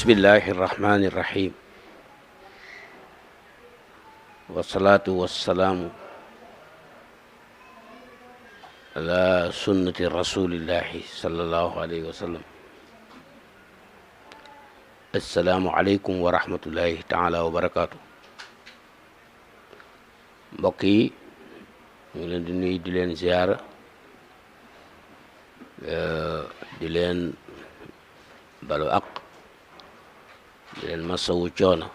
bismillahi irrahmani irrahim wasalaatu wasalaamu ala sunnati rasulillahi sallallahu alayhi wa sallam. assalaamu aleykum wa rahmatullahi taala wa barakaatu. mbokk yi ñu ngi leen di nuyu di leen ziyaara di leen balu aq di leen masawu coono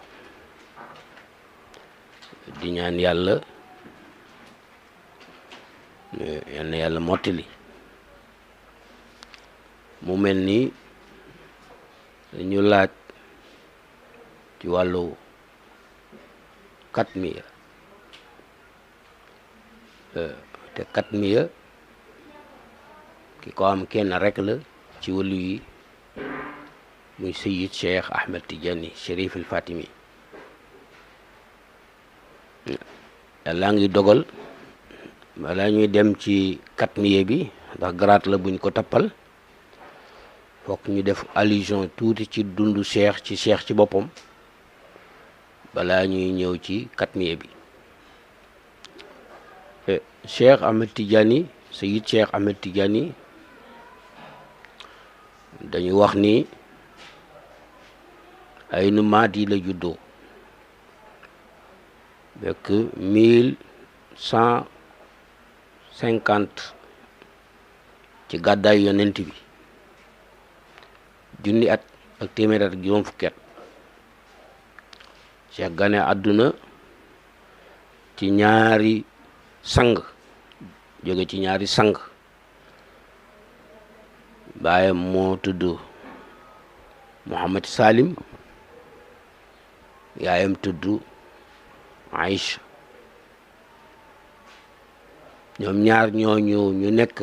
di ñaan yàlla yal na yàlla mottali. mu mel ni ñu laaj ci wàllu katmiya te katmiya ki ko am kenn rek la ci wàllu yi muy Sayyid Cheikh Ahmed Tidiane Chérif El Fatimi. yàlla ngi dogal balaa ñuy dem ci katmiya bi ndax garaat la buñ ko tappal fokk ñu def allusion tuuti ci dundu cheikh ci boppam balaa ñuy ñëw ci katmiya bi. Cheikh Ahmed Tidiane Sayyid Cheikh Ahmed Tidiane dañu wax ni ay nu maat yi la juddoo fekk 1150 ci gàddaay yonent bi junni at ak téeméer at ak juróom fukki at. Cheikh gane àdduna ci ñaari sang jóge ci ñaari sang baayam moo tudd Muhammad Salim yaayam tudd Aïcha. ñoom ñaar ñooñu ñu nekk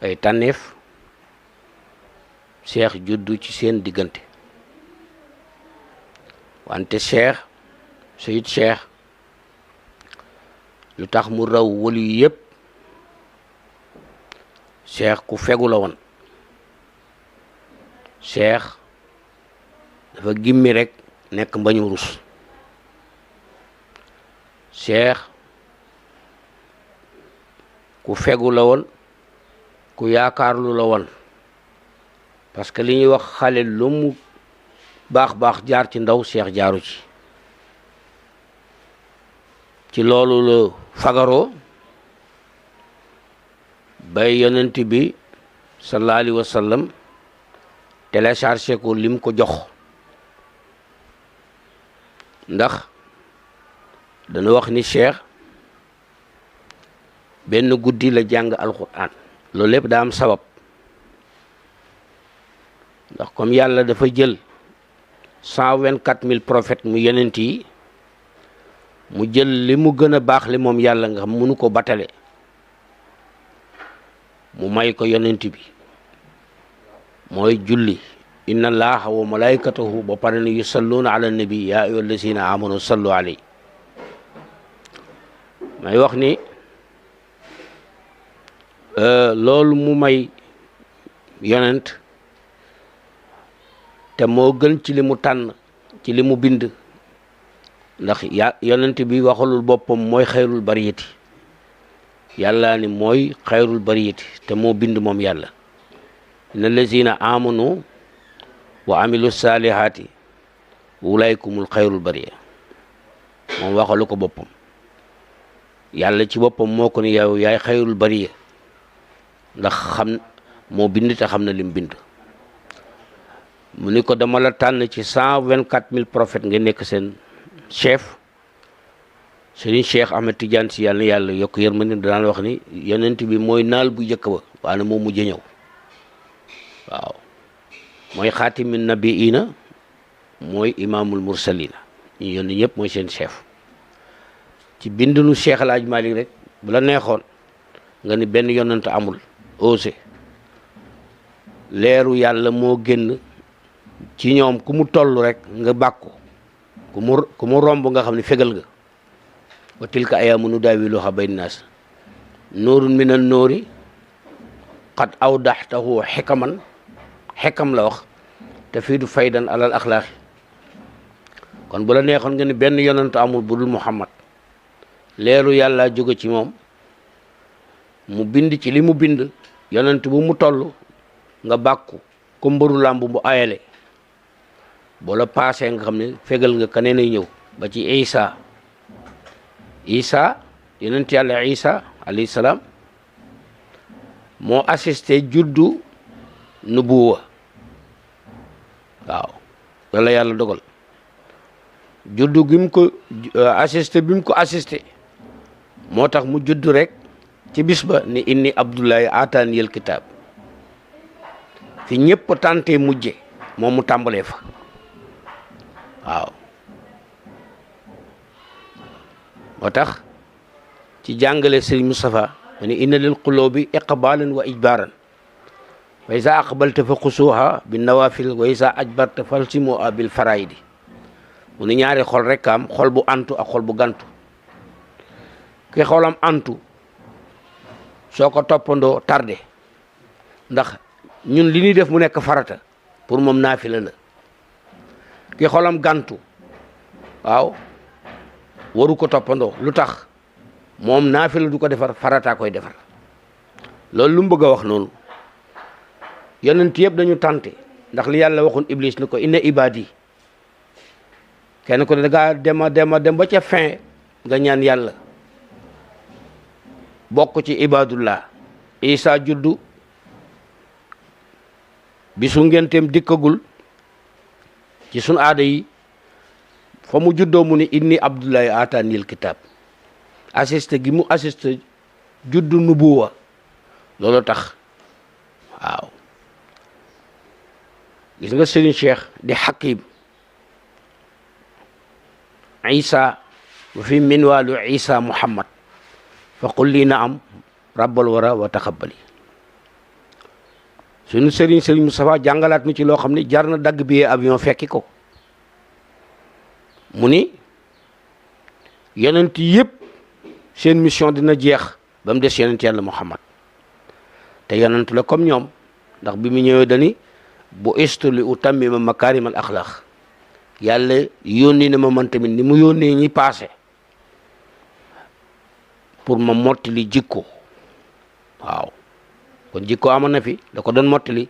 ay tànneef Cheikh juddu ci seen diggante wante Cheikh Sayyid Cheikh lu tax mu raw wali yu yëpp Cheikh ku fegu la woon. Cheikh dafa gimmi rek nekk mbañu rus. Cheikh ku fegu la woon ku yaakaarlu la woon parce que li ñuy wax xale lu mu baax jaar ci ndaw Cheikh jaaru ci loolu la fagaroo bay yonent bi sallallahu alayhi wa sallam téléchargé ko lim ko jox ndax dana wax ni Cheikh benn guddi la jàng alquran. loolu lépp daa am sabab ndax comme yàlla dafa jël 124 000 prophètes mu yonent yi mu jël li mu gën a baax li moom yàlla nga xam mënu ko batale mu may ko yonent bi mooy julli. inna allaha wa malaikatahu ba pare ne yusalluuna ala nabi ya ayyuha allazina amanu sallu alayhi. may wax ni loolu mu may yonent te moo gën ci li mu tànn ci li mu bind ndax yonent bi waxalul boppam mooy xayrul bariyati yàlla ni mooy xayrul bariyati te moo bind moom yàlla. inna allazina amanu wa amilu salihati ulaykumul xayrul bariya moom waxalu ko boppam yàlla ci boppam moo ko ni yow yaay xayrul bariya ndax xam moo bind te xam na lim bind. mu ni ko dama la tànn ci 124 000 prophètes nga nekk seen chef. Serigne Cheikh Ahmed Tidiane si yàlla na yàlla yokk yërmande daan wax ni yonent bi mooy naal bu njëkk ba waaye moo mujj ñëw. waaw mooy xaatimin nabiina mooy imaamul mursalina ñu yónni ñëpp mooy seen chef. ci bindunu Cheikh El Hadj Malick rek bu la neexoon nga ni benn yonent amul osé leeru yàlla moo génn ci ñoom ku mu toll rek nga bàkku ku mu romb nga xam ne fegal nga. wa tilka ayaamu nudaawiluhaa bayna naas nuurun mina nuuri qad awdaxtahu xikaman xekam la wax tafiidu faydan alal axlaaqi kon bu la neexoon nga ni benn yonent amul bu dul Muhammad leeru yàlla jóge ci moom mu bind ci li mu bind yonent bu mu toll nga bàkku ko mbëru làmb bu ayale boo la paasee nga xam ne fegal nga keneen ay ñëw ba ci Isa yonent yàlla Isa alayhi salaam moo assisté juddu nubuwa waaw loolu la yàlla dogal juddu gi mu ko assisté bi mu ko assisté moo tax mu juddu rek ci bis ba ni inni abdullahi ataaniyal kitaab fi ñëpp tàntee mujje moom mu tàmbalee fa waaw moo tax ci jàngale Sëriñ Moustapha ma ni inna lil qulubi iqbalan wa ijbaran wa isa aqbalta fa xusuha bi nawafil wa isa ajbarta falsimuha bil faraidi mu ni ñaari xol rek am xol bu antu ak xol bu gantu ki xolam antu soo ko toppandoo tardé ndax ñun li ñuy def mu nekk farata pour moom naafila la ki xolam gantu waaw waru ko toppandoo lu tax moom naafila du ko defar farata koy defar loolu lu mu bëgg a wax noonu yonent yëpp dañu tànte ndax li yàlla waxoon iblis ni ko inna ibadi kenn ko ne dangaa dem ba ca fin nga ñaan yàlla bokk ci ibadullah Isa juddu bisu ngenteem dikkagul ci sun aada yi fa mu juddoo mu ni inni abdullahi ataaniyal kitaab assisté gi mu assisté juddu nubuwa loolu tax waaw gis nga Serigne Cheikh di Hakim Isa wa fi minwaalu Isa Muhammad fa qul li na am rabbal wara wa taqabbali suñu Serigne Moustapha jàngalaat mi ci loo xam ne jar na dagg bi avion fekki ko mu ni yonent yëpp seen mission dina jeex ba mu des yonent yàlla Muhammad te yonent la comme ñoom ndax bi mu ñëwee dani bu istu li utammima makaarimal axlaaq yàlla yónni na ma man tamit ni mu yónnee ñi paase pour ma mottali jikko waaw kon jikko amoon na fi da ko doon mottali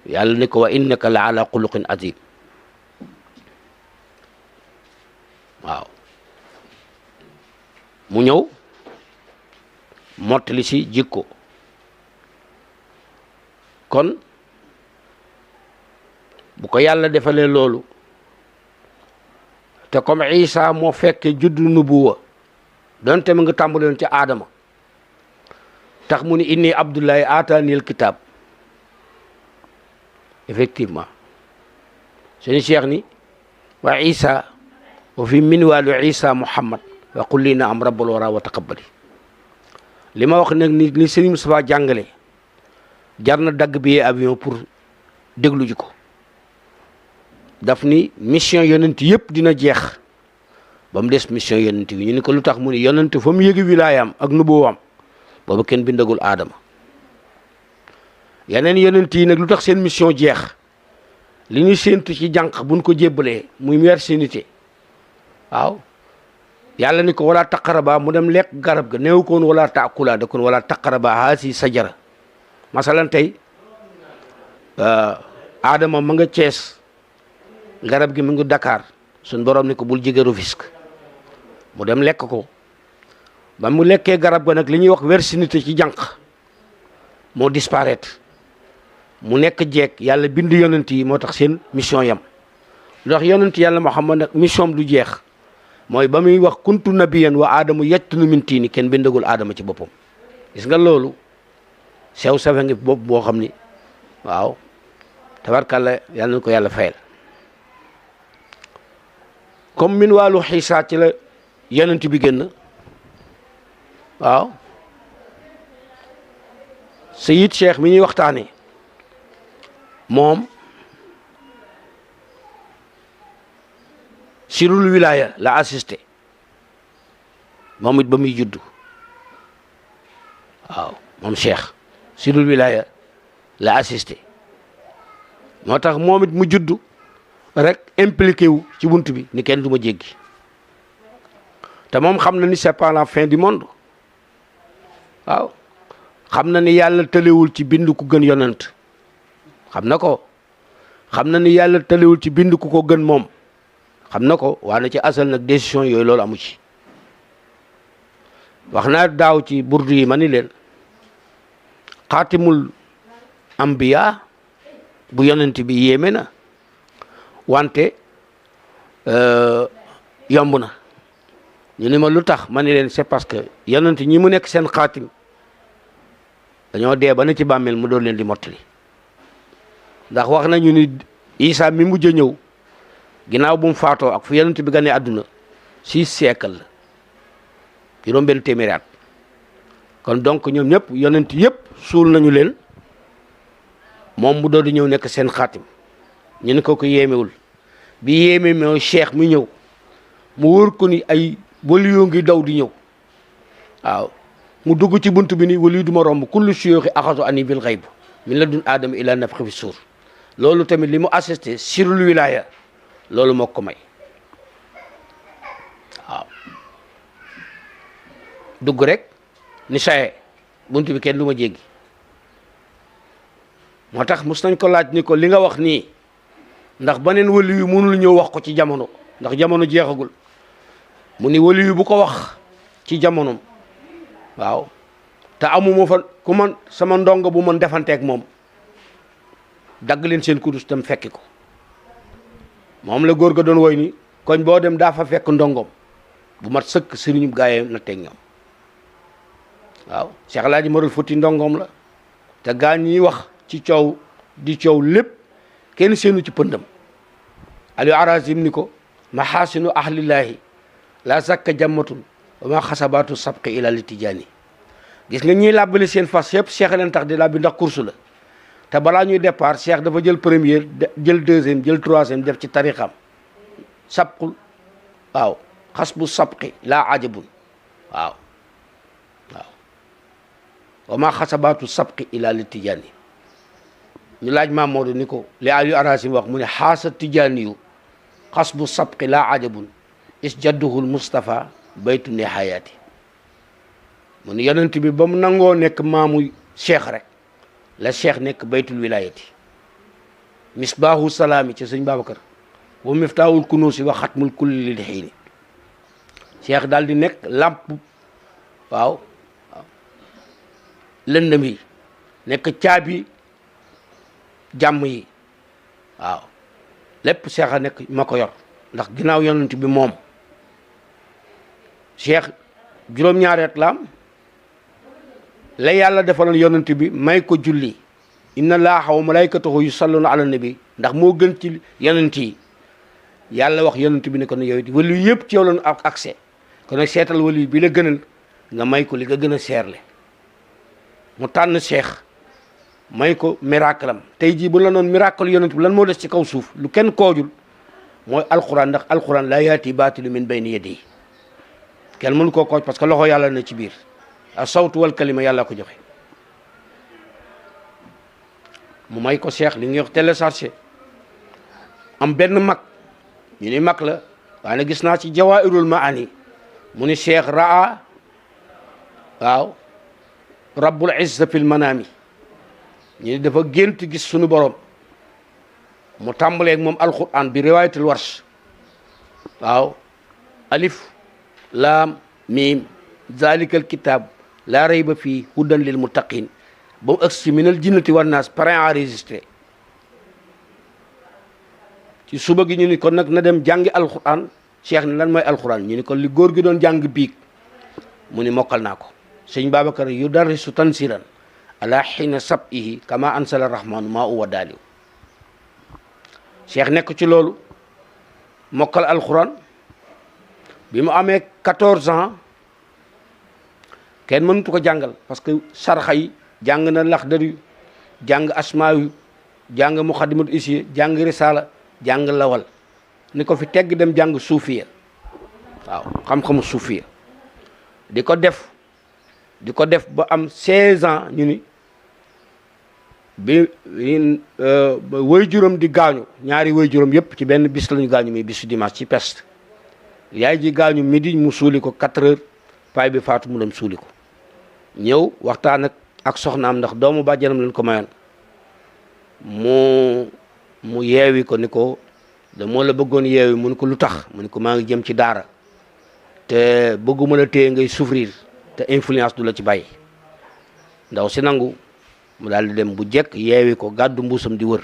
yàlla ni ko wa innaka la ala xuluqin azim waaw mu ñëw mottali si jikko kon bu ko yàlla defalee loolu te comme Isa moo fekke juddu nubuwa donte mu nga tàmbaloon ca Aadama tax mu ni inni abdullahi ataaniyal kitaab effectivement suñu Cheikh ni wa Isa wa fi minwaalu Isa Muhammad wa qul li na am rabbal wara wa taqabbali li ma wax nag ni Serigne Moustapha jàngale jar na dagg bi avion pour déglu ji ko daf ni mission yonent yëpp dina jeex ba mu des mission yonent bi ñu ni ko lu tax mu ni yonent fa mu yëgi wilaayam ak nubuwam boobu kenn bindagul aadama yeneen yonent yi nag lu tax seen mission jeex li ñu séentu ci jànq buñ ko jébbalee muy virginité waaw yàlla ni ko wala taqaraba mu dem lekk garab ga néew koon wala taakula da kon wala taqaraba haasi sajara masalan tey aadama ma nga Cees garab gi mu ngi Dakar suñ borom ni ko bul jege Rufisque mu dem lekk ko ba mu lekkee garab ga nag li ñuy wax virginité ci jànq moo disparaître mu nekk jeeg yàlla bind yonent yi moo tax seen mission yam ndax yonent yàlla Muhammad nag mission du jeex mooy ba muy wax kuntu nabiyan wa aadamu yajtunu min tiini kenn bindagul aadama ci boppam gis nga loolu sew safe ngi bopp boo xam ni waaw tabarkàlla yàlla na ko yàlla fayal comme min wàllu xiisa ci la yonent bi génn waaw Sayid Cheikh mi ñuy waxtaane moom sirul wilaya la assisté moom it ba muy juddu waaw moom Cheikh sirul wilaya la assisté moo tax moom it mu juddu rek impliqué wu ci bunt bi ni kenn du ma jéggi te moom xam na ni c'est pas la fin du monde waaw xam na ni yàlla tëlewul ci bind ku gën yonent xam na ko xam na ni yàlla tëlewul ci bind ku ko gën moom xam na ko waaye ci asal nag décision yooyu loolu amu ci wax naa daaw ci burdu yi ma ni leen xaatimul ambiya bu yonent bi yéeme na wante yomb na ñu ni ma lu tax ma ni leen c'est parce que yonent ñi mu nekk seen xaatim dañoo dee ba na ci bàmmeel mu doon leen di mottali ndax wax nañu ni Isa mi mujj a ñëw ginnaaw bu mu faatoo ak fu yonent bi gane àdduna 6 siècle la juróom benn téeméeri at kon donc ñoom ñëpp yonent yëpp suul nañu leen moom mu doon di ñëw nekk seen xaatim ñu ne ko yéemewul bi yéeme mooy cheikh mi ñëw mu wóor ko ni ay waliyu ngi daw di ñëw waaw mu dugg ci bunt bi ni waliyu du ma romb kullu suyuxi axasu ani bil xayb min ladun aadama ila nafxi fi suur loolu tamit li mu assisté sirul wilaya loolu moo ko may waaw dugg rek ni saye bunt bi kenn du ma jéggi moo tax mos nañ ko laaj ni ko li nga wax nii ndax beneen wali yu mënul ñëw wax ko ci jamono ndax jamono jeexagul mu ni wali yu bu ko wax ci jamonom waaw te amuma fa ku man sama ndongo bu mën defanteeg moom dagg leen seen kudus dem fekki ko moom la góor ga doon woy ni koñ boo dem daa fa fekk ndongom bu mat sëkk sëriñu gaayee na teg ñoom waaw Cheikh El Hadj Marul Fouti ndongom la te gaa ñiy wax ci coow di coow lépp kenn seenu ci pëndam Aliou Arazim ni ko mahasinu ahlillahi la zakka jammatun wa ma xasabaatu sabqi ila li tijaani gis nga ñiy làbbali seen fas yëpp Cheikh leen tax di làbbi ndax course la te balaa ñuy départ Cheikh dafa jël première jël deuxième jël troisième def ci tariqam sabqul waaw xas bu sabqi laa ajabun waaw waaw wa ma xasabaatu sabqi ila li tijaani ñu laaj Maam Maodo ni ko li Aliou Arasim wax mu ne xaasa tijaani yu xas bu sabqi laa ajabun is jadduhul Moustapha baytu ne xayaati mu ne yonent bi ba mu nangoo nekk maamu cheikh rek la cheikh nekk baytul wilayati misbaahu salaami ci sëñ Babacar wa miftaahul kunuusi wa xatmul kulli lil xiini cheikh daal di nekk làmp waaw lëndëm yi nekk caabi jàmm yi waaw lépp cheikh a nekk ma ko yor ndax ginnaaw yonent bi moom cheikh juróom-ñaari at la am la yàlla defaloon yonent bi may ko julli inna laaha wa malaykatahu yusalluna ala nabi ndax moo gën ci yonent yi yàlla wax yonent bi ne ko ne yow it wali yëpp ci yow lañu ak accès kon nag seetal wali bi la gënal nga may ko li nga gën a seerle mu tànn cheikh may ko miracle am tey jii bu la noon miracle yonent bi lan moo des ci kaw suuf lu kenn koojul mooy alquran ndax alquran laa yaati baatilu min bayni yadihi kenn mënu koo kooj parce que loxo yàlla na ci biir a sawtu wal kalima yàlla ko joxe mu may ko cheikh li ñuy wax téléchargé am benn mag ñu ni mag la waaye nag gis naa ci jawaahirul maani mu ni cheikh raa waaw rabbul izza fil manami ñu ni dafa gént gis suñu borom mu tàmbaleeg moom alquran bi riwayatul warsh waaw alif laam miim zalikal kitab laa rayba fii hudan lil muttaqin ba mu agsi minal jinnati wan naas parrain enregistré ci suba gi ñu ni kon nag na dem jàngi alquran cheikh ni lan mooy alquran ñu ni kon li góor gi doon jàng biig mu ni mokkal naa ko sëñ Babacar yu darrisu tansiran ala xiina sab'ihi kama ansala rahmanu maa uwa daaliw cheikh nekk ci loolu mokkal alquran bi mu amee 14 ans kenn mënutu ko jàngal parce que sarxa yi jàng na laxdari jàng asmaayu jàng muxaddimatul isiya jàng risala jàng lawal ni ko fi tegg dem jàng suufiya waaw xam-xamu suufiya di ko def ba am 16 ans ñu ni bi way juróom di gaañu ñaari way juróom yëpp ci benn bis lañu gaañu muy bisu dimanche ci peste yaay ji gaañu midi mu suuli ko 4 heures paay bi faatu mu dem suuli ko ñëw waxtaan ak soxnaam ndax doomu bàjjanam lañ ko mayoon mu yeewi ko ni ko da moo la bëggoon yeewi mu ni ko lu tax mu ni ko maa ngi jëm ci daara te bëgguma la téye ngay souffrir te influence du la ci bàyyi ndaw si nangu mu daal di dem bu jekk yeewi ko gàddu mbuusam di wër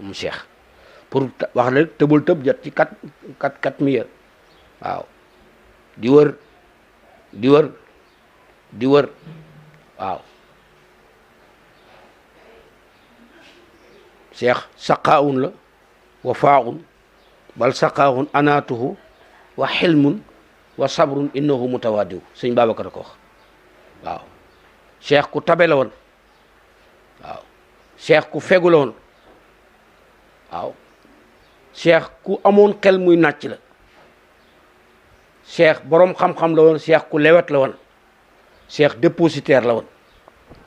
mu Cheikh pour wax la tëbul tëb jot ci kat mi waaw di wër waaw Cheikh saqaawun la wa faaun bal saqaawun anaatuhu wa xilmun wa sabrun innahu mutawaadiw sëñ Babacar ko wax waaw Cheikh ku tabe la woon waaw Cheikh ku fegu la woon waaw Cheikh ku amoon xel muy nàcc la Cheikh boroom xam-xam la woon Cheikh ku lewet la woon Cheikh dépositaire la woon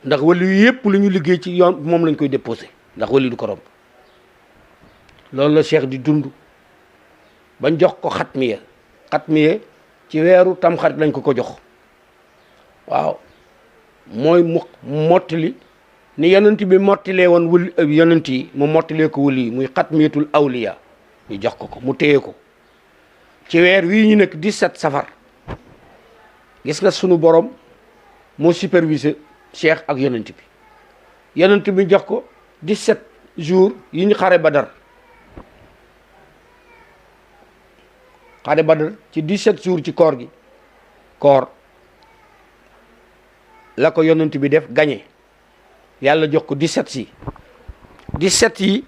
ndax wali yu yëpp lu ñu liggéey ci yoon moom lañ koy déposé ndax wali du ko romb loolu la Cheikh di dund bañ jox ko xatmiye ci weeru tamxarit lañ ko jox waaw mooy mu mottali ni yonent bi mottilee woon wuli yonent yi mu mottilee ko wuli yi muy xatmiyatul awliya ñu jox ko mu téye ko ci weer wii ñu nekk 17 safar gis nga sunu borom moo supervisé Cheikh ak yonent bi jox ko 17 jours yi ñu xare Badar ci 17 jours ci koor la ko yonent bi def gagné yàlla jox ko 17 yi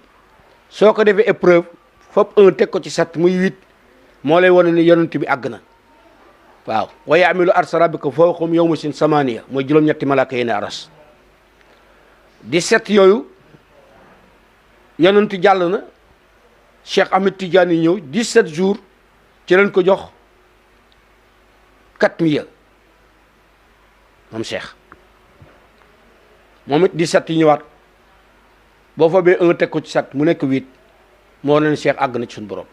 soo ko defee épreuve fop 1 teg ko ci 7 muy 8 moo lay wane ni yonent bi àgg na waaw wa yaamilu arsa rabbika fawqahum yawma sin samaniya mooy juróom-ñetti malaaka yi ne aras 17 yooyu yonent jàll na Cheikh Ahmed Tidiane ñëw 17 jours ci lañ ko jox katmiya moom Cheikh moom it 17 yi ñëwaat boo fa bee 1 teg ko ci 7 mu nekk 8 moo leen Cheikh àgg na ci suñu borom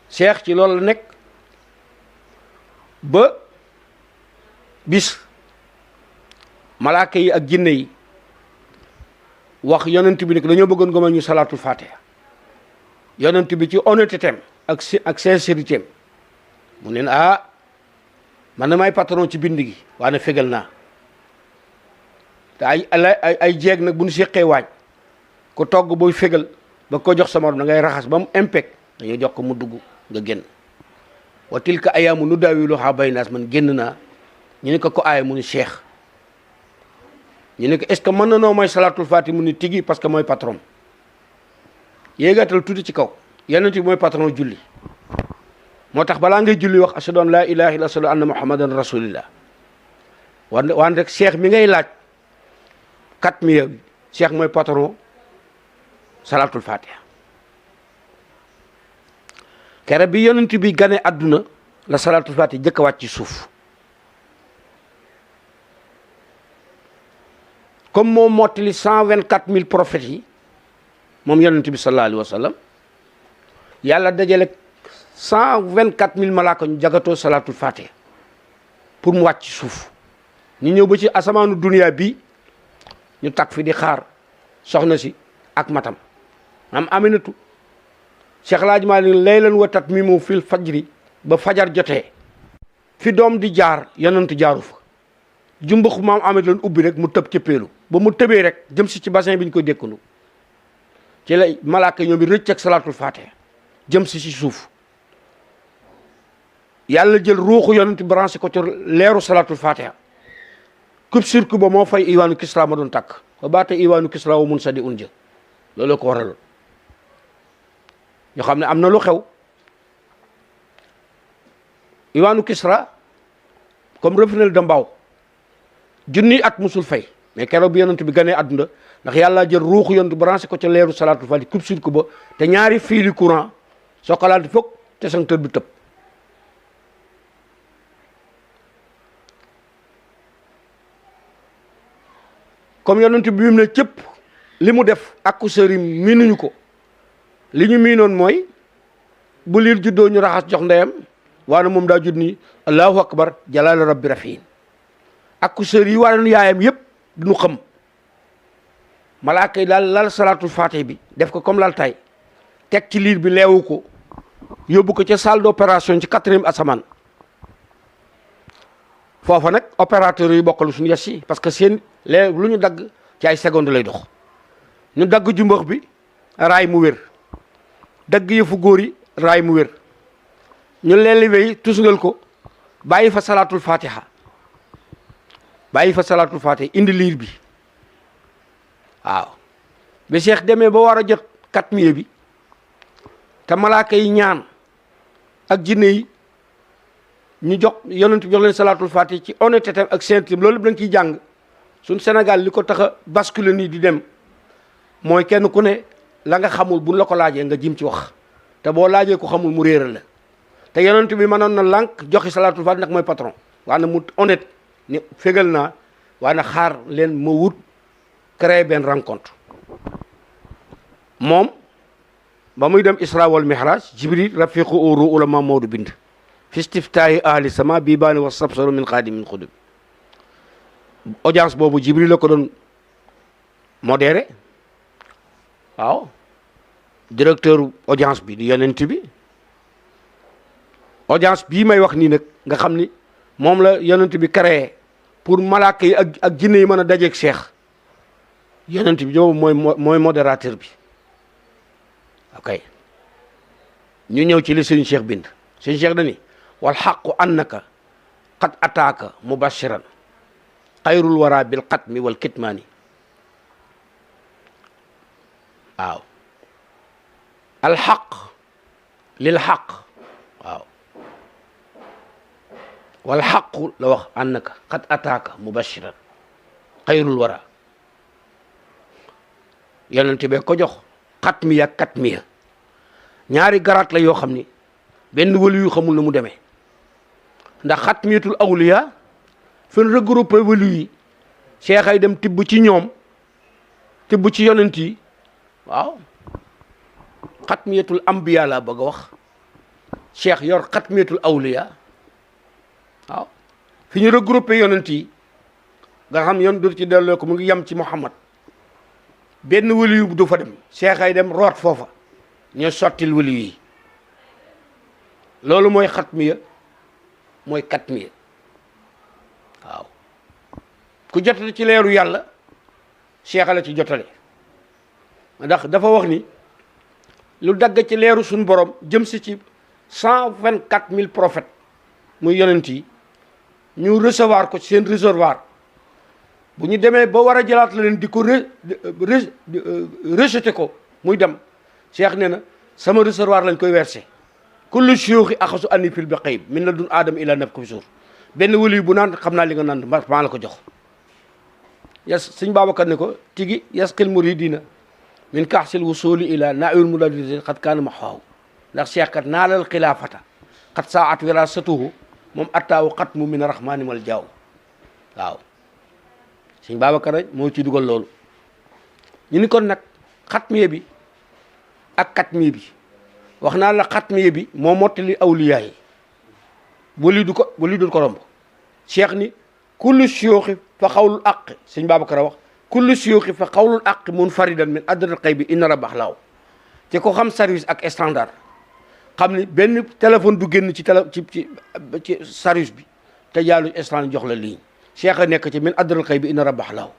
Cheikh ci loolu la nekk ba bis malaaka yi ak jinne yi wax yonent bi ne dañoo bëggoon nga ma ñu salaatul fatiha yonent bi ci honnêteté ak sincérité mu ne man na may patron ci bind gi waaye fegal naa te ay jeeg nag bu ñu séqee waaj ko togg booy fegal ba ko jox sa morom da ngay raxas ba mu impec dañuy jox ko mu dugg nga génn wa tilka ayaamu nudaawiluhaa bayna naas man génn naa ñu ne ko aaya mu ni Cheikh ñu ne ko est-ce que mën na noo mooy salaatul faati mu ni tigi parce que mooy patron yéegaatal tuuti ci kaw yonent bi mooy patron julli moo tax balaa ngay julli wax ashhadu an laa ilaaha illa ashhadu anna muhammadan rasulillah waan rek Cheikh mi ngay laaj katmiya bi Cheikh mooy patron salaatul faatiha kere bi yonent bi gane àdduna la salaatul faatiha jëkk a wàcc ci suuf comme moom mottali 124 000 prophètes yi moom yonent bi sallallahu alayhi wa sallam yàlla dajale 124 000 malaaka ñu jagatoo salaatul faatiha pour mu wàcc ci suuf ñu ñëw ba ci asamaanu duniya bi ñu tag fi di xaar soxna si ak matam am Aminatu Cheikh Laaj Maalik laylan wa tatmimu fil fajri ba fajar jotee fi doom di jaar yonent jaaru fa jumbax maam amet leen ubbi rek mu tëb cëppeelu ba mu tëbee rek jëm si ci bassin bi ñu koy dékkandu ci la malaaka ñoom bi rëcc ak salaatul faatiha jëm si suuf yàlla jël ruuxu yonent branché ko ci leeru salaatul faatiha kub sirku ba moo fay iwaanu kisra ma doon tàkk ba baata iwaanu kisra wa mun sa di un jë loolu ko waral ñoo xam ne am na lu xew iwaanu kisra comme refinel de mbaaw junni at musul fay mais keroog bi yonent bi ganee àdduna ndax yàlla jël ruuxu yonent branché ko ca leeru salaatul faatiha kub sirku ba te ñaari fiili courant soo xalaat foog te sancteur bi tëb comme yonent bi mu ne cëpp li mu def accoucheurs yi miinuñu ko li ñu miinoon mooy bu liir juddoo ñu raxas jox ndeyam waane moom daa judd ni allahu akbar jalaal rabbi rafiin accoucheurs yi waroon yaayam yëpp duñu xam malaaka yi daal lal salaatul fatih bi def ko comme lal tay teg ci liir bi leewu ko yóbbu ko ca salle d'opération ci 4e asamaan foofa nag opérateur yi bokkalu suñu yes yi parce que seen lee lu ñu dagg ci ay seconde lay dox ñu dagg jumbax bi raay mu wér dagg yëfu góor yi raay mu wér ñu leeliwe yi tusngal ko bàyyi fa salaatul fatiha indi liir bi waaw bi Cheikh demee ba war a jot katmiya bi te malaaka yi ñaan ak jinne yi ñu jox yonent bi jox leen salaatul fatih ci honnêteté ak sainteté loolu da nga ciy jàng suñ Sénégal li ko tax a basculer nii di dem mooy kenn ku ne la nga xamul buñ la ko laajee nga jim ci wax te boo laajee ko xamul mu réeral la te yonent bi mënoon na lànk joxe salaatul fatih nag mooy patron waaye na mu honnête ni fégal naa waaye na xaar leen ma wut créer benn rencontre moom ba muy dem isra wal mihraj jibril rafiqu uru ulama Maodo bind fi istiftaahi ahli sama bii baani wa sabsaru min xaadimin xudub audience boobu jibril la ko doon modéré waaw directeur audience bi di yonent bi audience bii may wax nii nag nga xam ni moom la yonent bi créé pour malaaka yi ak jinne yi mën a dajeeg cheikh yonent bi boobu mooy modérateur bi ok ñu ñëw ci li suñu cheikh bind suñu cheikh dani wal xaqu annaka qad ataaka mubashiran xayrul wara bil xatmi wal kitmaani waaw alxaq lil xaq waaw wal xaqu la wax annaka qad ataaka mubashiran xayrul wara yonent bee ko jox xatmiya katmiya ñaari garaat la yoo xam ni benn wëlu yu xamul na mu demee ndax xatmiyatul awliya fen regroupé wëlu yi cheikh ay dem tibb ci ñoom tibb ci yonent yi waaw xatmiyatul ambiya la bëgg a wax cheikh yor xatmiyatul awliya waaw fi ñu regroupé yonent yi nga xam yoon dur ci delloo ko mu ngi yem ci Muhammad benn wëlu yu du fa dem cheikh ay dem root foofa ñoo sottil wëlu yi loolu mooy xatmiya mooy katmiya waaw ku jotale ci leeru yàlla cheikh la ci jotale ndax dafa wax ni lu dagg ci leeru suñu borom jëm si ci 124 000 prophètes muy yonent yi ñu recevoir ko ci seen réservoir bu ñu demee ba war a jëlaat la leen di ko rejeté ko muy dem cheikh nee na sama réservoir lañ koy versé kullu shuyuxi axasu anni fil baqayb min la dun aadama ila nab ko fi suur benn wëli bu naan xam naa li nga naan maa la ko jox yas sëñ Babacar ne ko tigi yasqil muridina min kaxsil wusuli ila naawil muladidi xat kaana ma xaaw ndax cheikh kat naalal xilaafata xat saat wirasatuhu moom attaawu xat mu min rahmani wal jaaw waaw sëñ Babacar moo ci dugal loolu ñu ni kon nag xatmiye bi ak katmiye bi wax naa la xatmiye bi moo mottali awliya yi wali du ko romb cheikh ni kullu siyuxi fa xawlul aqi sëñ Babacar wax kullu siyuxi fa xawlul aqi munfaridan min adral xëy bi inna rabax laaw te ko xam service ak standard xam ni benn téléphone du génn ci service bi te jaalu standard jox la ligne cheikh a nekk ci min adral xëy bi inna rabax laaw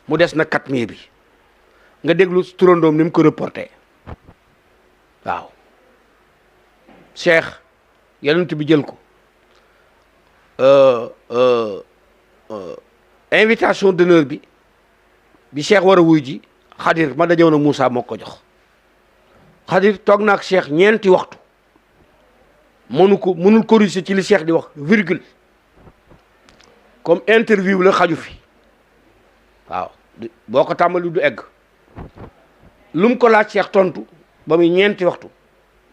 mu des na katmiye bi nga déglu turandoom ni mu ko reporté waaw cheikh yonent bi jël ko invitation d'honneur bi cheikh war a wuy ji xadir ma dajewoon ak Moussa moo ko jox xadir toog na ak cheikh ñeenti waxtu mënul corriger ci li cheikh di wax virgule comme interview la xaju fi waaw boo ko tàmbali du egg lu mu ko laaj cheikh tontu ba muy ñeenti waxtu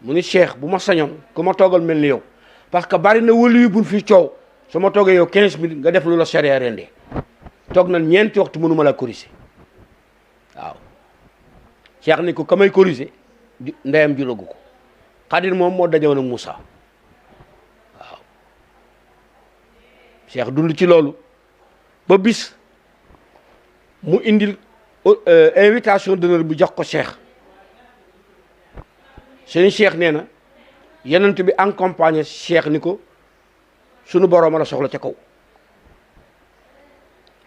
mu ni cheikh bu ma sañoon ku ma toogal mel ni yow parce que bari na wëlu yu buñ fi coow su ma toogee yow 15 minutes nga def lu la charia rendee toog na ñeenti waxtu mënuma la corriger waaw Cheikh ni ko kamay corriger ndeyam juragu ko Xadir moom moo dajewoon ak Moussa waaw Cheikh dund ci loolu ba bis mu indil invitation d'honneur bu jox ko Cheikh seen Cheikh nee na yenent bi accompagné Cheikh ni ko sunu boroom la soxla ca kaw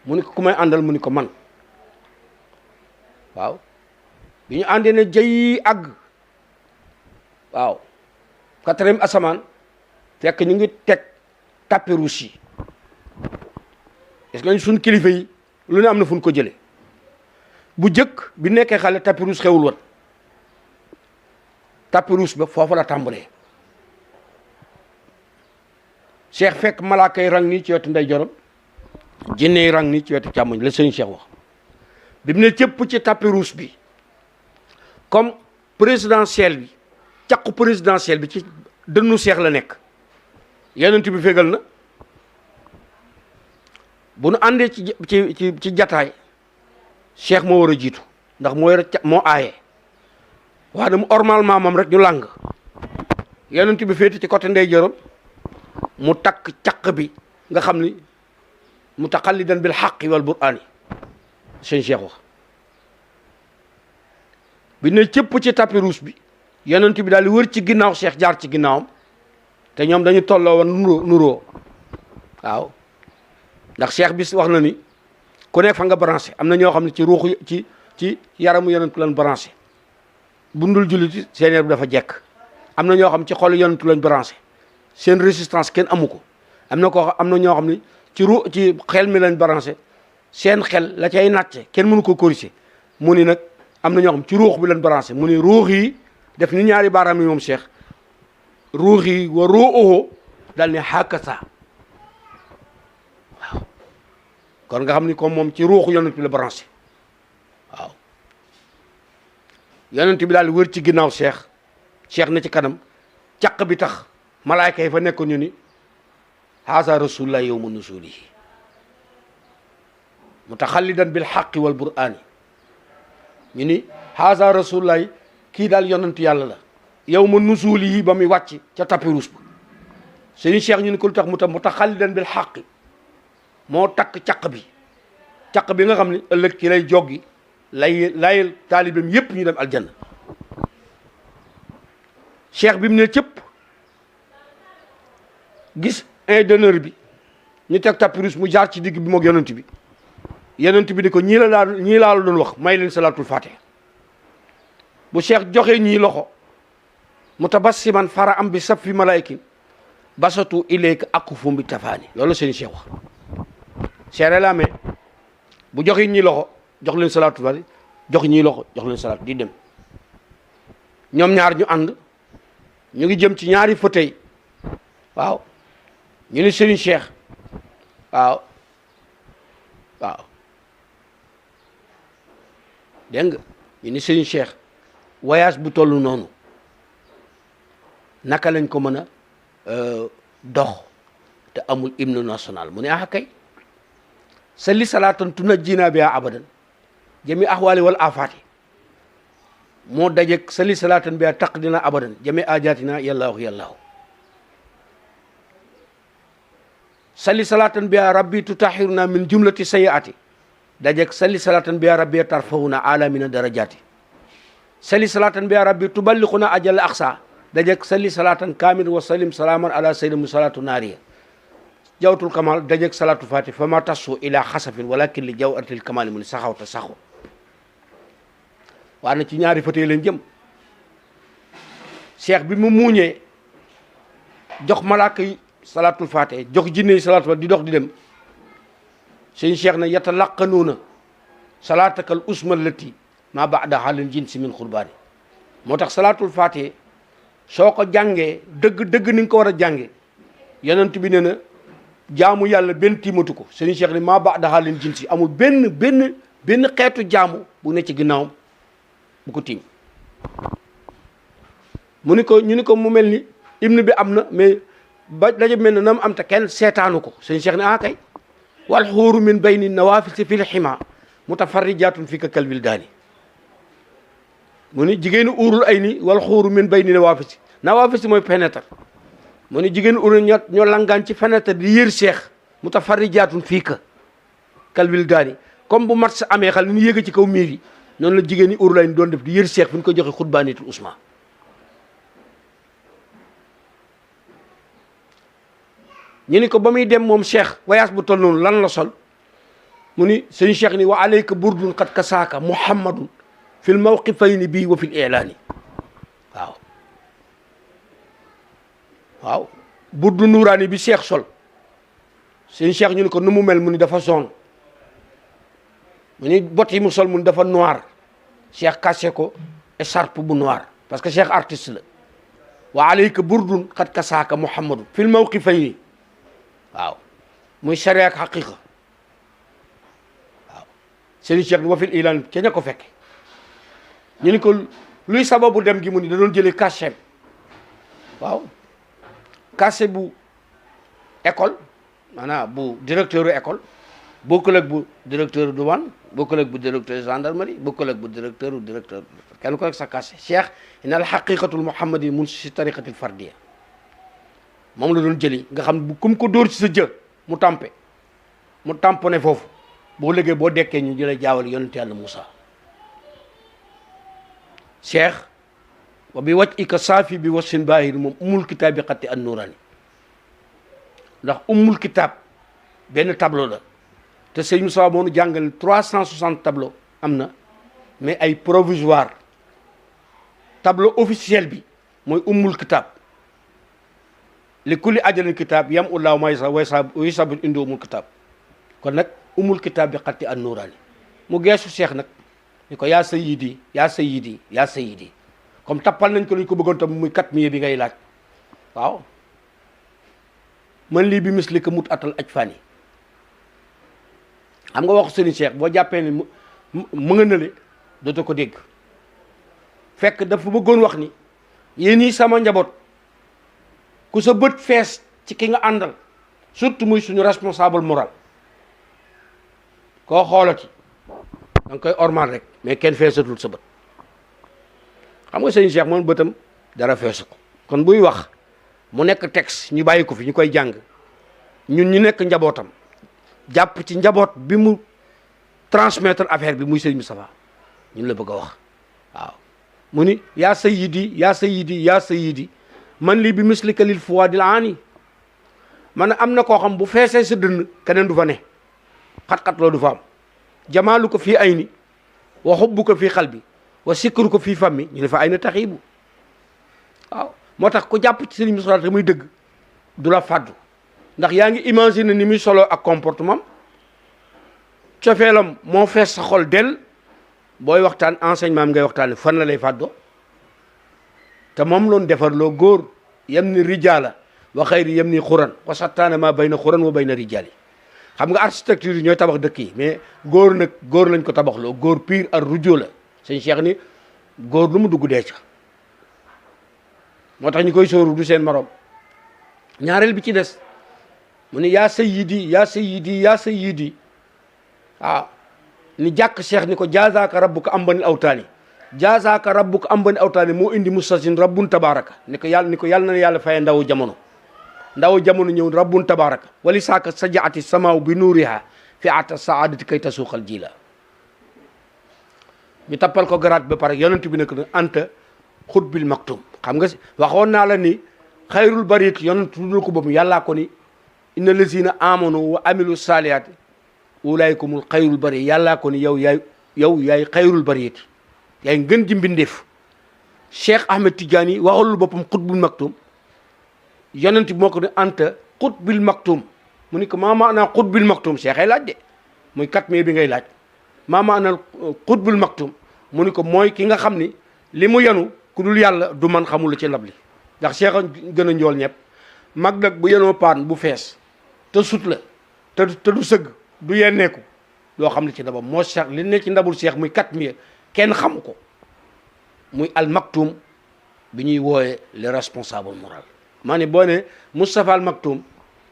mu ni ko ku may àndal mu ni ko man waaw bi ñu àndee ne jëy àgg waaw 4e asamaan fekk ñu ngi teg tapis rouge yi est-ce que suñ kilifa yi lu ne am na fu ñu ko jëlee bu jëkk bi nekkee xale tapis rouge xewul woon tapis rouge ba foofu la tàmbalee Cheikh fekk malaaka yi rang nii ci wetu ndeyjooram jinne yi rang nii ci wetu càmmoñ la sëñ Cheikh wax bi mu ne cëpp ci tapis rouge bi comme présidentiel bi caqu présidentiel bi ci dënnu Cheikh la nekk yonent bi fégal na bu nu àndee ci jataay Cheikh moo war a jiitu ndax moo aaye waa dama normalement moom rek ñu làng yonent bi féete ci côté ndeyjooram mu takk caq bi nga xam ni mutaqallidan bil haqqi wal bur'ani sëñ Cheikh wax bi ne cëpp ci tapis rouge bi yonent bi daal di wër ci ginnaaw Cheikh jaar ci ginnaawam te ñoom dañu tolloo woon nuroo waaw ndax Cheikh bis wax na ni ku nekk fa nga branché am na ñoo xam ne ci ruuxu ci yaramu yonentu lañ branché bu ndul jullit seen yar bi dafa jekk am na ñoo xam ci xolu yonentu lañ branché seen résistance kenn amu ko am na ñoo xam ne ci xel mi lañ branché seen xel la cay nàcce kenn mënu ko corriger mu ni nag am na ñoo xam ci ruux bi lañ branché mu ni ruux yi def ni ñaari baaraam yi moom Cheikh ruux yi wa ruuxuhu dal ne hakasa waaw kon nga xam ni comme moom ci ruuxu yonent bi la branché waaw yonent bi daal wër ci ginnaaw Cheikh na ci kanam caq bi tax malaayka yi fa nekkoon ñu ni haza rasulullah yawma nuzulihi mutaxallidan bil haqqi wal bur'ani ñu ni haza rasulullah kii daal yonentu yàlla la yawma nuzulihi ba muy wàcc ca tapis rouge ba sëñ Cheikh ñu ni ko lu tax mutaxallidan bil haqqi moo takk caq bi nga xam ne ëllëg ci lay joggi layel taalibeem yépp ñu dem aljanna Cheikh bi mu ne cëpp gis un d'honneur bi ñu teg tapis rouge mu jaar ci digg bi moog yonent bi ni ko ñii laa la doon wax may leen salaatul fatiha bu Cheikh joxe ñii loxo mutabassiman fara am bi saf fi malaykin basatu ilayka akufum bi tafaani loolu seen Cheikh wax seere la mais bu joxe ñii loxo jox leen salaatul fatiha jox ñii loxo jox leen salaat di dem ñoom ñaar ñu ànd ñu ngi jëm ci ñaari fauteuil waaw ñu ni Serigne Cheikh waaw dégg nga ñu ni Serigne Cheikh voyage bu toll noonu naka lañ ko mën a dox te amul hymne national mu ne kay salli salaatan tunajjina biha abadan jami ahwali wal afati moo dajeeg salli salaatan biha taqdina abadan jami ajatina yallaahu salli salatan biya rabbi tutahhiruna min jumlati sayyiati dajeeg salli salatan biya rabbi tarfahuna ala min darajati salli salatan biya rabbi tuballighuna ajal aqsa dajeeg salli salatan kamil wa salim salaman ala sayyidina salatu nariya jawtul kamal dajeeg salatu fatih fama tasu ila xasafin walakin li jawaratil kamal mu ni saxawta saxo waa na ci ñaari fatee leen jëm Cheikh bi mu muuñee jox malaaka yi salaatul faate jox jinne yi salaatul faate di dox di dem sëñ Cheikh na yatalaqanuuna salaatakal usma lati ma ba'da halil jinsi min xurbaani moo tax salaatul faate soo ko jàngee dëgg ni nga ko war a jànge yonent bi ne na jaamu yàlla benn tiimatu ko sëñ Cheikh ne ma ba'da halil jinsi amul benn xeetu jaamu bu ne ci ginnaawam bu ko tiim ñu ni ko mu mel ni hymne bi am na mais ba daje mel na nam am te kenn seetaanu ko sëñ Cheikh ne kay wal xuuru min bayni nawafisi fi lxima mutafarrijatun fi ka kalbil daani mu ni jigéenu uurul ay ni wal xuuru min bayni nawafisi mooy fenêtre mu ni jigéenu uurul ñoo langaan ci fenêtre di yër cheikh mutafarrijatun fii ka kalbil daani comme bu mat sa amee xal ni ñu yéeg ci kaw miir yi noonu la jigéen ñi uurul ay ni doon def di yër cheikh fi ñu ko joxe xutbaanitul usma ñu ni ko ba muy dem moom cheikh voyage bu toll noonu lan la sol mu ni sëñ cheikh ni wa alayka burdun qad kasaaka muhammadun fil mawqifayni bii wa fil ilaani waaw burdu nuuraani bi cheikh sol sëñ cheikh ñu ni ko nu mu mel mu ni dafa jaune mu ni bot yi mu sol mu ni dafa noir cheikh caché ko écharpe bu noir parce que cheikh artiste la wa alayka burdun qad kasaaka muhammadun fil mawqifayni waaw muy sharia ak xaqiqa waaw sëriñ Cheikh ni wa fil ilaan ca ña ko fekke ñu ni ko luy sababu dem gi mu ni da doon jëlee cachet waaw cachet bu école maanaam bu directeur école bokkul ak bu directeur douane bokkul ak bu directeur gendarmerie bokkul ak bu directeur kenn ko rek sa cachet Cheikh ina al xaqiqatul muhammadi mun si tariqatil fardiya moom la doon jëli nga xam bu kum ko dóor ci sa jë mu tamponné foofu boo léegi boo dekkee ñu jëlee jaawal yonent yàlla Moussa cheikh wa bi wàcc ika saafi bi wasin baahir moom umul kitaab bi xatti an nuurani ndax umul kitaab benn tableau la te sëñ Moussa moo nu jàngal 360 tableau am na mais ay provisoire tableau officiel bi mooy umul kitaab li kulli ajalin kitaab yam ullaahu ma yasab indi umul kitaab kon nag umul kitaab bi xatti an nuuraani mu geesu cheikh nag ni ko yaa sayyidi yaa sayyidi yaa sayyidi comme tappal nañ ko lañ ko bëggoon tam muy 4 bi ngay laaj waaw man lii bi mislika mut atal aj fan yi xam nga waxu sëriñ cheikh boo jàppee ni mu nga nële dootoo ko dégg fekk dafa bëggoon wax ni yéen ñii sama njaboot ku sa bët fees ci ki nga àndal surtout muy suñu responsable moral koo xoolati da nga koy ormal rek mais kenn feesatul sa bët xam nga sëñ Cheikh moom bëtam dara feesu ko kon buy wax mu nekk texte ñu bàyyi ko fi ñu koy jàng ñun ñu nekk njabootam jàpp ci njaboot bi mu transmettre affaire bi muy sëñ Moustapha ñun la bëgg a wax waaw mu ni yaa sayyidi yaa sayyidi yaa sayyidi man lii bi mislika lil fuwaadil aani man am na koo xam bu feesee sa dënn keneen du fa ne xat-xat loo du fa am jamaalu ko fii ay ni wa xubbu ko fii xal bi wa sikru ko fii fammi ñu ne fa ay na taxiibu waaw moo tax ku jàpp ci sëriñ Moustapha te muy dëgg du la fàddu ndax yaa ngi imaginer ni muy solo ak comportement cofeelam moo fees sa xol del booy waxtaan enseignement ngay waxtaane fan la lay fàddoo te moom loon defar loo góor yem ni rijaala wa xayri yem ni xuran wa sattaana ma bayna xuran wa bayna rijaali xam nga architecture yi ñooy tabax dëkk yi mais góor nag góor lañ ko tabax loo góor pire ar rujo la sëñ Cheikh ni góor lu mu dugg dee ca moo tax ñu koy sóoru du seen morom ñaareel bi ci des mu ne yaa sayyidi yaa sayyidi yaa sayyidi waaw ni jàkk Cheikh ni ko jaazaaka rabbuka ambanil awtaani jaazaaka rabbuka ambanil awtaani moo indi mustasin rabbun tabaraka ni ko yàlla na yàlla faye ndaw jamono ñëw rabbun tabaraka wali saaka sajaati samaaw bi nuuriha fi ata saadati kay tasuuqal jila ñu tappal ko garaat ba pare yonent bi ne ko anta xutbil maktum xam nga waxoon naa la ni xayrul bariyat yonent tuddul ko boobu yàllaa ko ni inna lazina amanu wa amilu saalihaati ulaykumul xayrul bari yàllaa ko ni yow yaay xayrul bariyat yaay ngën ji mbindeef Cheikh Ahmed Tidiane waxalul boppam xutbul maktum yonent bi moo ko ne anta xutbil maktum mu ni ko maa maanaa xutbil maktum Cheikh ay laaj de muy 4 bi ngay laaj maa maanaa xutbul maktum mu ni ko mooy ki nga xam ni li mu yenu ku dul yàlla du man xamul ci lab li ndax Cheikh a gën a njool ñëpp mag nag bu yenoo paan bu fees te sut la te du sëgg du yenneeku doo xam ne ci ndabam moo Cheikh li ne ci ndabul Cheikh muy 4 kenn xamu ko muy al maktum bi ñuy wooye le responsable moral maa ne boo ne Moustapha al maktum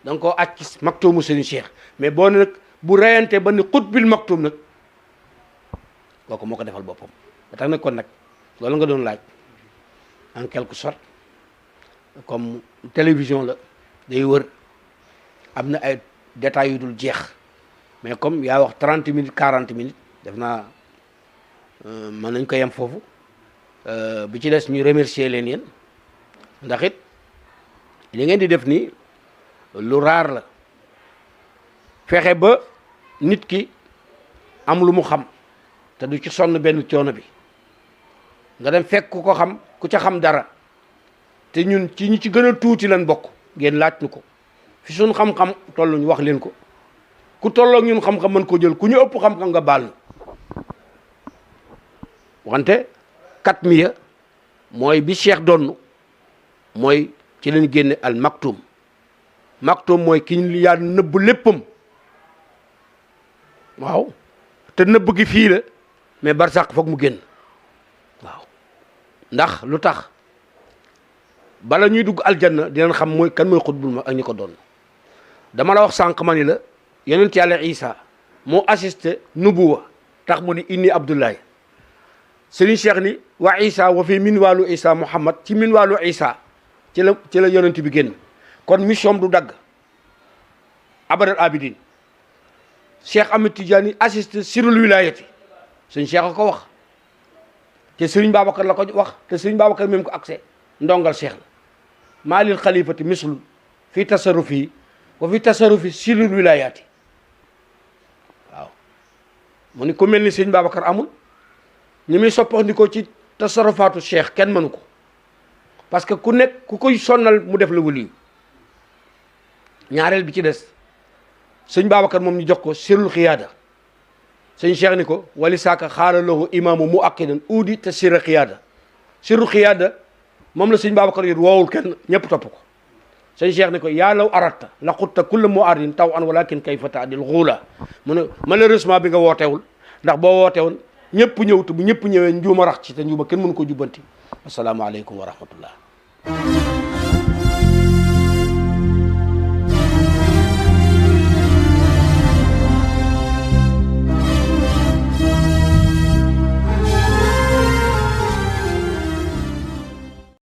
da nga koo acc maktumu Serigne Cheikh mais boo ne nag bu reyante ba ni xutbil maktum nag kooku moo ko defal boppam ba tax nag kon nag loolu nga doon laaj en quelque sorte comme télévision la day wër am na ay détails yu dul jeex mais comme yaa wax 30 minutes 40 minutes def naa mën nañ ko yem foofu bi ci des ñu remercier leen yéen ndax it li ngeen di def nii lu raar la fexe ba nit ki am lu mu xam te du ci sonn benn coono bi nga dem fekk ku ko xam ku ca xam dara te ñun ci ñi ci gën a tuuti lan bokk ngeen laaj ñu ko fi suñ xam-xam tollu ñu wax leen ko ku tolloog ñun xam-xam mën ko jël ku ñu ëpp xam-xam nga baal ñu wante kat miya mooy bi cheikh donn mooy ci leen génne al maktum maktum mooy ki ñu yaa nëbb léppam waaw te nëbb gi fii la mais barsàq foog mu génn waaw ndax lu tax bala ñuy dugg aljanna dinañ xam mooy kan mooy xutbul ma ak ñi ko doon dama la wax sànq ma ni la yonent yàlla isa moo assisté nubuwa tax mu ni inni abdullahi sëriñ cheikh ni wa isa wa fi min wàllu isa muhammad ci min wàllu isa ci la yonent bi génn kon mission du dagg abadal abidin cheikh Ahmed Tidiane assisté sirul wilayati sëñ cheikh a ko wax te sëriñ Babacar la ko wax te sëriñ Babacar même ko accès ndongal cheikh la maalil xalifati mislu fi tasarrufi wa fi tasarrufi sirul wilayati waaw mu ni ku mel ni sëriñ Babacar amul ñi muy soppandikoo ci tasarrufaatu cheikh kenn mënu ko parce que ku nekk ku koy sonnal mu def la waliyu ñaareel bi ci des sëñ Babacar moom ñu jox ko sirul xiyaada sëñ cheikh ni ko wali saaka xaaralahu imaamu mu aqidan uudi te sira xiyaada sirul xiyaada moom la sëñ Babacar yor woowul kenn ñëpp topp ko sëñ cheikh ni ko yaa law aratta la xutta kulla mu ardin taw an walakin kayfa taadil xuula mu ne malheureusement bi nga wootewul ndax boo wootewoon ñëpp ñëw te bu ñëpp ñëwee njuuma rax ci te njuuma kenn mënu ko jubbanti asalaamaaleykum wa rahmatullah